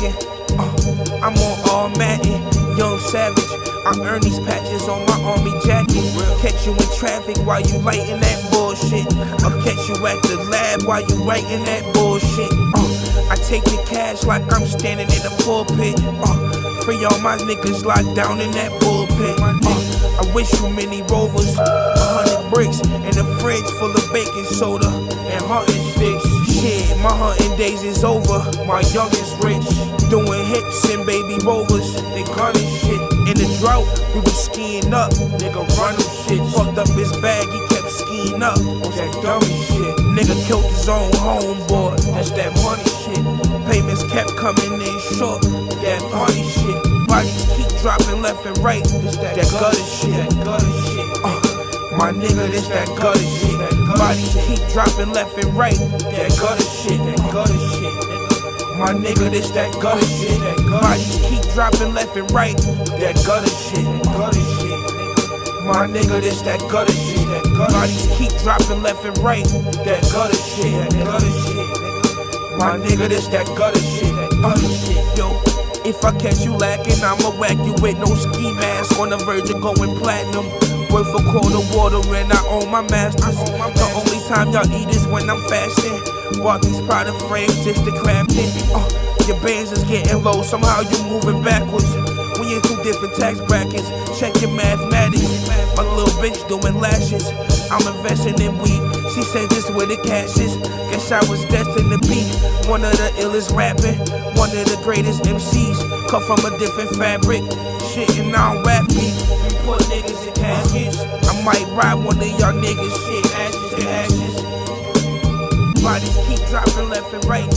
jacking. I'm on all Madden, young savage. I earn these patches on my army jacket. Catch you in traffic while you lighting that bullshit. I'll catch you at the lab while you writing that bullshit. I take the cash like I'm standing in the pulpit. Free all my niggas locked down in that bullpen. I wish you many Rovers, 100 bricks, and a fridge full of baking soda and hunting sticks. Shit, my hunting days is over. My youngest rich, doing hits and baby rovers. They gunning shit. In the drought, we was skiing up. Nigga running shit. Fucked up his bag, he kept skiing up. That dummy shit. Nigga killed his own homeboy. That's that money shit. Payments kept coming in short. That funny shit. Bodies keep dropping left and right. It's that gutter shit. My nigga, this that gutter shit. Bodies keep dropping left and right. That gutter shit. My nigga, this that gutter shit. Bodies keep dropping left and right. That gutter shit. My nigga, this that gutter shit. Bodies keep dropping left and right. That gutter shit. My nigga, this that gutter shit. Yo, if I catch you lacking, I'ma whack you with no ski mask. On the verge of going platinum. Worth a quarter water and I own my masters. The only time y'all eat is when I'm fasting. Bought these Prada frames just to craft it. Your bands is getting low, somehow you moving backwards. When you're two different tax brackets, check your mathematics. My little bitch doing lashes. I'm investing in weed. She said this where the cash is. Guess I was destined to be one of the illest rapping, one of the greatest MCs. Cut from a different fabric. Shit and I don't rap beef. We put niggas in caskets. I might ride one of y'all niggas. Shit, ashes to ashes. Bodies keep dropping left and right.